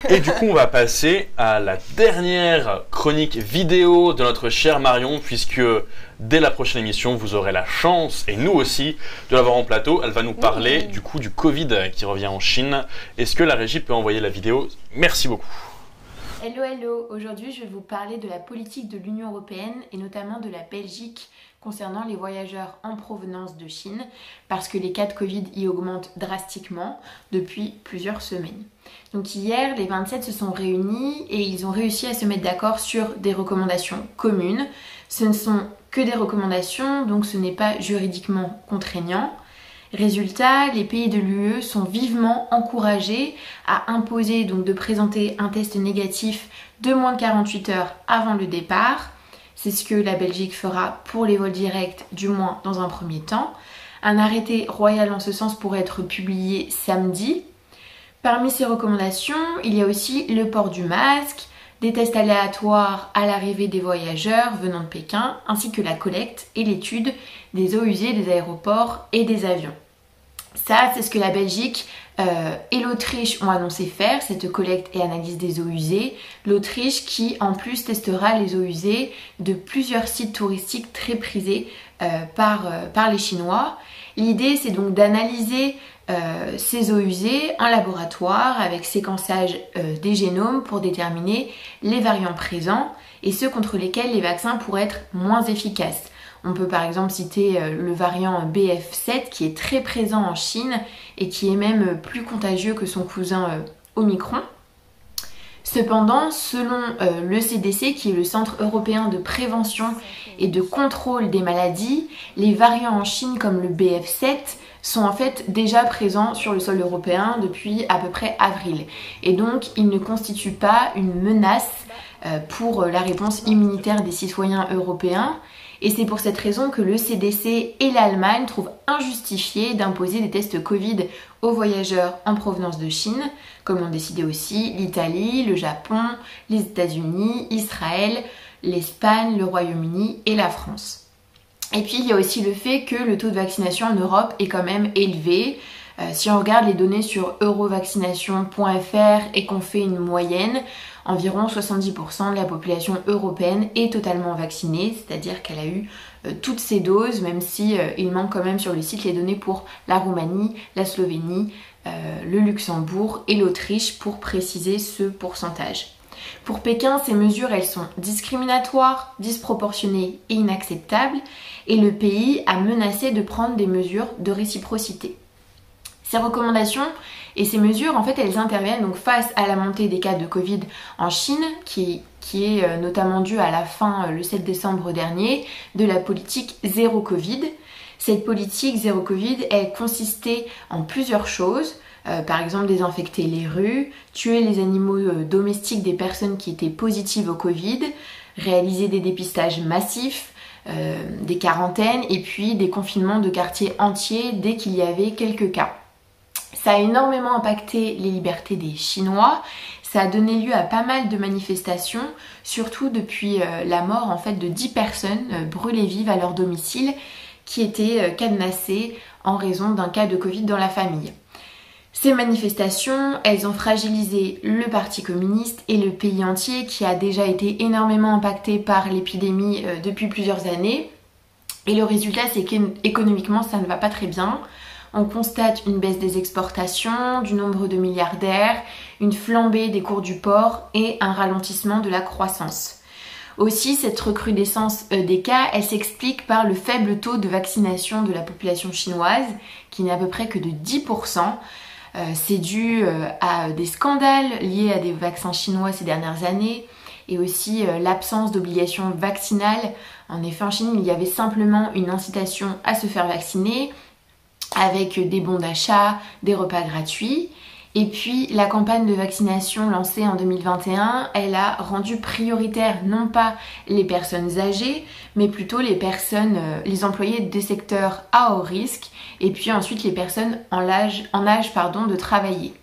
Et du coup, on va passer à la dernière chronique vidéo de notre chère Marion, puisque dès la prochaine émission, vous aurez la chance, et nous aussi, de l'avoir en plateau. Elle va nous parler du coup du Covid qui revient en Chine. Est-ce que la régie peut envoyer la vidéo? Merci beaucoup. Hello, aujourd'hui je vais vous parler de la politique de l'Union Européenne et notamment de la Belgique concernant les voyageurs en provenance de Chine parce que les cas de Covid y augmentent drastiquement depuis plusieurs semaines. Donc hier, les 27 se sont réunis et ils ont réussi à se mettre d'accord sur des recommandations communes. Ce ne sont que des recommandations, donc ce n'est pas juridiquement contraignant. Résultat, les pays de l'UE sont vivement encouragés à imposer, donc de présenter un test négatif de moins de 48 heures avant le départ. C'est ce que la Belgique fera pour les vols directs, du moins dans un premier temps. Un arrêté royal en ce sens pourrait être publié samedi. Parmi ces recommandations, il y a aussi le port du masque, des tests aléatoires à l'arrivée des voyageurs venant de Pékin, ainsi que la collecte et l'étude des eaux usées des aéroports et des avions. Ça, c'est ce que la Belgique et l'Autriche ont annoncé faire, cette collecte et analyse des eaux usées. L'Autriche qui, en plus, testera les eaux usées de plusieurs sites touristiques très prisés par les Chinois. L'idée, c'est donc d'analyser ces eaux usées en laboratoire avec séquençage des génomes pour déterminer les variants présents et ceux contre lesquels les vaccins pourraient être moins efficaces. On peut par exemple citer le variant BF7 qui est très présent en Chine et qui est même plus contagieux que son cousin Omicron. Cependant, selon le CDC, qui est le Centre européen de prévention et de contrôle des maladies, les variants en Chine comme le BF7 sont en fait déjà présents sur le sol européen depuis à peu près avril. Et donc, ils ne constituent pas une menace pour la réponse immunitaire des citoyens européens. Et c'est pour cette raison que le CDC et l'Allemagne trouvent injustifié d'imposer des tests Covid aux voyageurs en provenance de Chine, comme l'ont décidé aussi l'Italie, le Japon, les États-Unis, Israël, l'Espagne, le Royaume-Uni et la France. Et puis il y a aussi le fait que le taux de vaccination en Europe est quand même élevé. Si on regarde les données sur eurovaccination.fr et qu'on fait une moyenne, environ 70% de la population européenne est totalement vaccinée, c'est-à-dire qu'elle a eu toutes ses doses, même si il manque quand même sur le site les données pour la Roumanie, la Slovénie, le Luxembourg et l'Autriche pour préciser ce pourcentage. Pour Pékin, ces mesures, elles sont discriminatoires, disproportionnées et inacceptables, et le pays a menacé de prendre des mesures de réciprocité. Ces recommandations et ces mesures, en fait, elles interviennent donc face à la montée des cas de Covid en Chine, qui est notamment due à la fin, le 7 décembre dernier, de la politique zéro Covid. Cette politique zéro Covid, elle consistait en plusieurs choses. Par exemple, désinfecter les rues, tuer les animaux domestiques des personnes qui étaient positives au Covid, réaliser des dépistages massifs, des quarantaines et puis des confinements de quartiers entiers dès qu'il y avait quelques cas. Ça a énormément impacté les libertés des Chinois, ça a donné lieu à pas mal de manifestations, surtout depuis la mort en fait de 10 personnes brûlées vives à leur domicile qui étaient cadenassées en raison d'un cas de Covid dans la famille. Ces manifestations, elles ont fragilisé le Parti communiste et le pays entier qui a déjà été énormément impacté par l'épidémie depuis plusieurs années. Et le résultat, c'est qu'économiquement, ça ne va pas très bien. On constate une baisse des exportations, du nombre de milliardaires, une flambée des cours du porc et un ralentissement de la croissance. Aussi, cette recrudescence des cas, elle s'explique par le faible taux de vaccination de la population chinoise, qui n'est à peu près que de 10%. C'est dû à des scandales liés à des vaccins chinois ces dernières années et aussi l'absence d'obligation vaccinale. En effet, en Chine, il y avait simplement une incitation à se faire vacciner avec des bons d'achat, des repas gratuits. Et puis la campagne de vaccination lancée en 2021, elle a rendu prioritaire non pas les personnes âgées, mais plutôt les employés des secteurs à haut risque et puis ensuite les personnes en âge de travailler.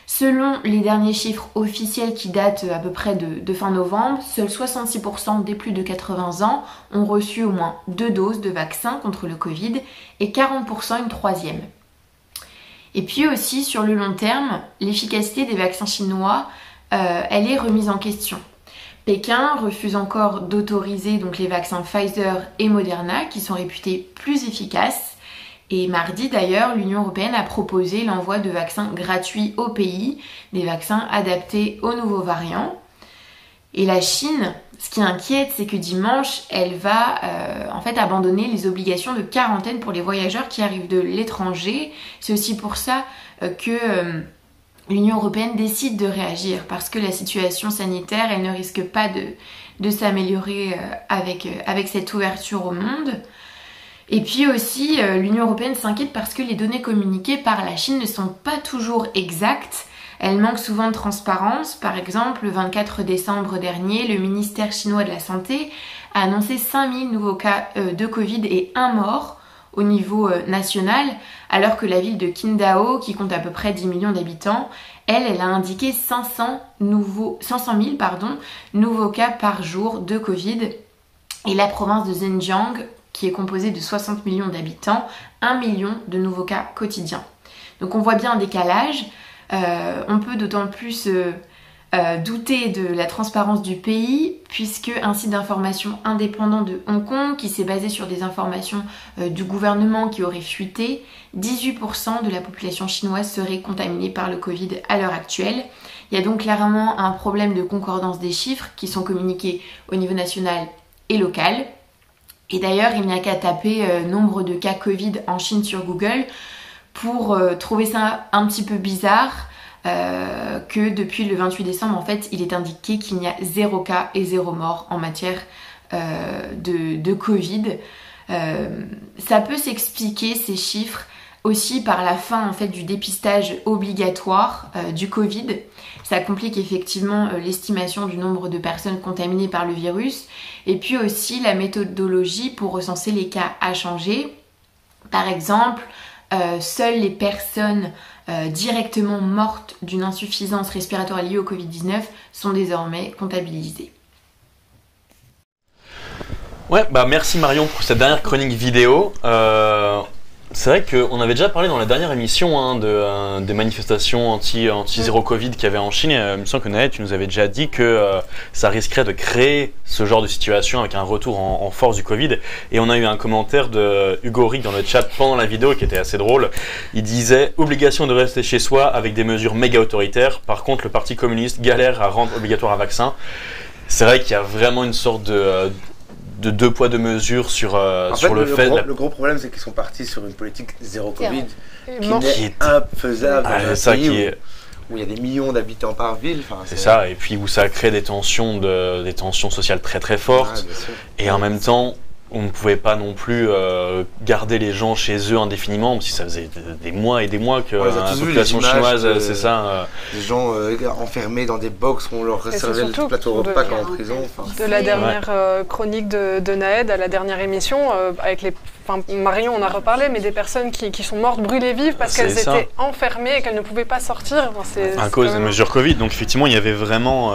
Selon les derniers chiffres officiels qui datent à peu près de fin novembre, seuls 66% des plus de 80 ans ont reçu au moins 2 doses de vaccin contre le Covid et 40% une troisième. Et puis aussi, sur le long terme, l'efficacité des vaccins chinois, elle est remise en question. Pékin refuse encore d'autoriser donc les vaccins Pfizer et Moderna, qui sont réputés plus efficaces. Et mardi d'ailleurs, l'Union européenne a proposé l'envoi de vaccins gratuits au pays, des vaccins adaptés aux nouveaux variants. Et la Chine, ce qui inquiète, c'est que dimanche, elle va en fait abandonner les obligations de quarantaine pour les voyageurs qui arrivent de l'étranger. C'est aussi pour ça que l'Union européenne décide de réagir, parce que la situation sanitaire, elle ne risque pas de s'améliorer avec cette ouverture au monde. Et puis aussi, l'Union européenne s'inquiète parce que les données communiquées par la Chine ne sont pas toujours exactes. Elles manquent souvent de transparence. Par exemple, le 24 décembre dernier, le ministère chinois de la Santé a annoncé 5000 nouveaux cas de Covid et 1 mort au niveau national, alors que la ville de Qingdao, qui compte à peu près 10 millions d'habitants, elle a indiqué 500 000 nouveaux cas par jour de Covid. Et la province de Zhejiang, qui est composée de 60 millions d'habitants, 1 million de nouveaux cas quotidiens. Donc on voit bien un décalage. On peut d'autant plus douter de la transparence du pays, puisque un site d'information indépendant de Hong Kong, qui s'est basé sur des informations du gouvernement qui auraient fuité, 18% de la population chinoise serait contaminée par le Covid à l'heure actuelle. Il y a donc clairement un problème de concordance des chiffres qui sont communiqués au niveau national et local. Et d'ailleurs, il n'y a qu'à taper nombre de cas Covid en Chine sur Google pour trouver ça un petit peu bizarre que depuis le 28 décembre, en fait, il est indiqué qu'il n'y a 0 cas et 0 mort en matière de Covid. Ça peut s'expliquer, ces chiffres, aussi par la fin en fait, du dépistage obligatoire du Covid. Ça complique effectivement l'estimation du nombre de personnes contaminées par le virus. Et puis aussi, la méthodologie pour recenser les cas a changé. Par exemple, seules les personnes directement mortes d'une insuffisance respiratoire liée au Covid-19 sont désormais comptabilisées. Ouais, bah merci Marion pour cette dernière chronique vidéo. C'est vrai qu'on avait déjà parlé dans la dernière émission des manifestations anti-zéro Covid qu'il y avait en Chine. Il me semble que Naël, tu nous avais déjà dit que ça risquerait de créer ce genre de situation avec un retour en force du Covid. Et on a eu un commentaire de Hugo Rick dans le chat pendant la vidéo qui était assez drôle. Il disait « Obligation de rester chez soi avec des mesures méga autoritaires. Par contre, le Parti communiste galère à rendre obligatoire un vaccin. » C'est vrai qu'il y a vraiment une sorte de deux poids deux mesures sur le fait... Le gros problème, c'est qu'ils sont partis sur une politique zéro Covid qui est infaisable dans un pays où il y a des millions d'habitants par ville. C'est ça, et puis où ça crée des tensions sociales très très fortes. Et en même temps, on ne pouvait pas non plus garder les gens chez eux indéfiniment, même si ça faisait des mois et des mois que la population chinoise, c'est ça. Des gens enfermés dans des box où on leur servait le plateau repas comme en prison. De la dernière chronique de Naël à la dernière émission, avec Marion, on a reparlé, mais des personnes qui sont mortes brûlées vives parce qu'elles étaient enfermées et qu'elles ne pouvaient pas sortir. À cause des mesures Covid. Donc effectivement, il y avait vraiment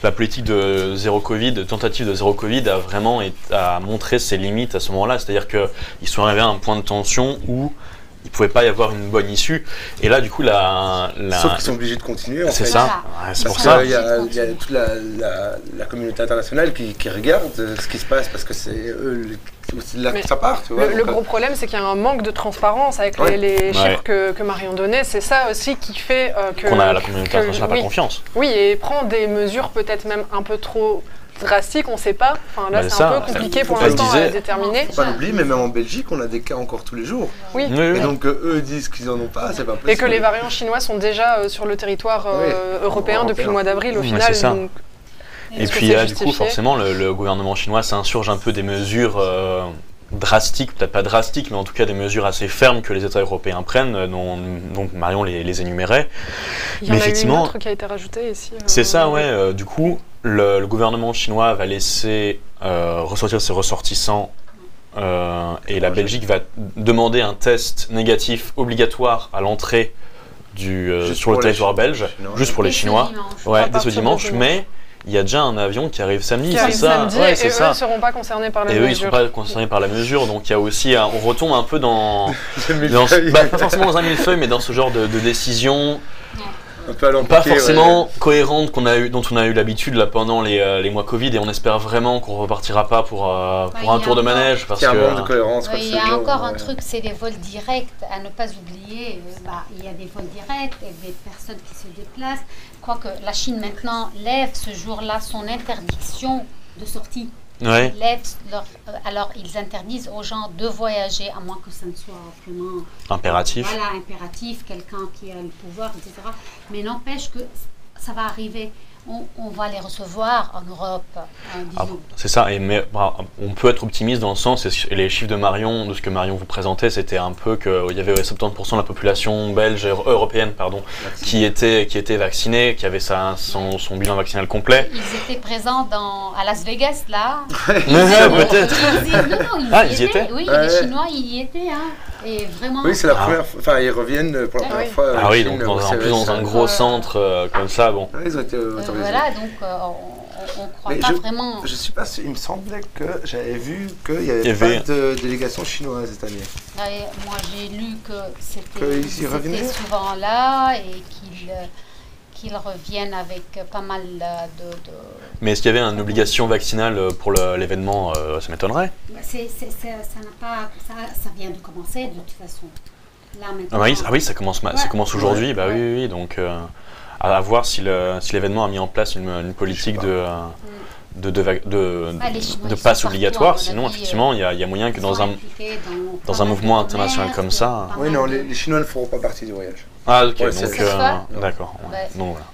la politique de zéro Covid, tentative de zéro Covid a montré ses limites à ce moment-là. C'est-à-dire qu'ils sont arrivés à un point de tension où il ne pouvait pas y avoir une bonne issue. Et là, du coup, sauf qu'ils sont obligés de continuer. C'est ça. C'est pour ça. Il y a toute la communauté internationale qui regarde ce qui se passe parce que c'est eux aussi là que ça part. Tu vois, le gros problème, c'est qu'il y a un manque de transparence avec les chiffres que Marion donnait. C'est ça aussi qui fait que... la communauté internationale n'a pas confiance. Oui, et prend des mesures peut-être même un peu trop drastique, on ne sait pas. Enfin, là, c'est un peu compliqué pour l'instant à déterminer. Il ne faut pas l'oublier, mais même en Belgique, on a des cas encore tous les jours. Oui. Et donc, eux disent qu'ils n'en ont pas, c'est pas possible. Et que les variants chinois sont déjà sur le territoire européen depuis le mois d'avril, au final. Donc, et puis là, du coup, forcément, le gouvernement chinois s'insurge un peu des mesures drastiques, peut-être pas drastiques, mais en tout cas des mesures assez fermes que les États européens prennent, dont Marion les énumérait. Il y en a eu une autre qui a été rajoutée ici. C'est ça, ouais. Du coup, le gouvernement chinois va laisser ressortir ses ressortissants et la Belgique va demander un test négatif obligatoire à l'entrée sur le territoire belge, juste pour les Chinois, dès ce dimanche, mais il y a déjà un avion qui arrive samedi, c'est ça. Samedi, ouais, et eux ne seront pas concernés par la mesure. Et eux, ils ne sont pas concernés par la mesure. Donc, il y a aussi, on retombe un peu dans pas forcément dans un millefeuille, mais dans ce genre de décision. Un peu pas forcément cohérente dont on a eu l'habitude là pendant les mois Covid, et on espère vraiment qu'on repartira pas pour un tour de manège parce qu'il y a un manque de cohérence. Il y a encore un truc, c'est les vols directs à ne pas oublier. Il y a des vols directs et des personnes qui se déplacent. Quoique la Chine maintenant lève ce jour-là son interdiction de sortie. Ouais. Alors ils interdisent aux gens de voyager à moins que ça ne soit vraiment impératif. Voilà, impératif, quelqu'un qui a le pouvoir, etc. Mais n'empêche que ça va arriver. On va les recevoir en Europe, disons. C'est ça, mais on peut être optimiste dans le sens, et les chiffres de ce que Marion vous présentait, c'était un peu qu'il y avait 70% de la population belge, européenne, qui était vaccinée, qui avait son bilan vaccinal complet. Ils étaient présents à Las Vegas, là. Peut-être. Ils y étaient. Oui, les Chinois, ils y étaient. Et vraiment... Oui, c'est la première fois. Enfin, ils reviennent pour la première fois. Ah oui, donc en plus dans un gros centre comme ça, bon. Ils ont été autorisés. Voilà, donc on croit pas vraiment. Je suis pas sûr, il me semblait que j'avais vu qu'il n'y avait pas de délégation chinoise cette année. Moi, j'ai lu que c'était souvent là et qu'ils reviennent avec pas mal de... Mais est-ce qu'il y avait une obligation vaccinale pour l'événement? Ça m'étonnerait. Ça vient de commencer de toute façon. Là, maintenant, oui, ça commence aujourd'hui. Bah oui, donc à voir si l'événement a mis en place une politique de passe obligatoire. Sinon, effectivement, il y a moyen que dans un mouvement international comme ça... Oui, non, les Chinois ne feront pas partie du voyage. Ah, ok, d'accord. Donc, voilà.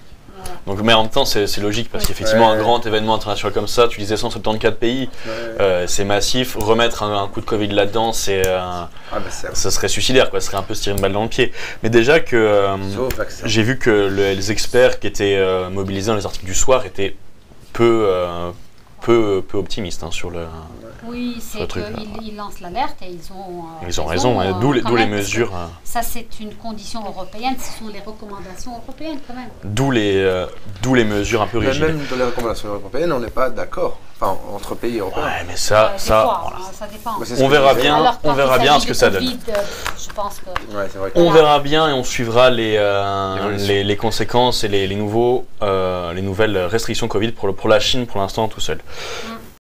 Donc, mais en même temps, c'est logique parce qu'effectivement, un grand événement international comme ça, tu disais 174 pays, c'est massif. Remettre un coup de Covid là-dedans, ça serait suicidaire, quoi. Ce serait un peu se tirer une balle dans le pied. Mais déjà que j'ai vu que les experts qui étaient mobilisés dans les articles du soir étaient peu optimistes sur le. Oui, c'est qu'ils lancent l'alerte et ils ont raison, d'où les mesures. Ça, c'est une condition européenne, ce sont les recommandations européennes quand même. D'où les mesures un peu rigides. Même dans les recommandations européennes, on n'est pas d'accord. Enfin, entre pays européens. Ouais, mais ça dépend. On verra bien ce que ça donne. Je pense que... On verra bien et on suivra les conséquences et les nouvelles restrictions Covid pour la Chine pour l'instant tout seul.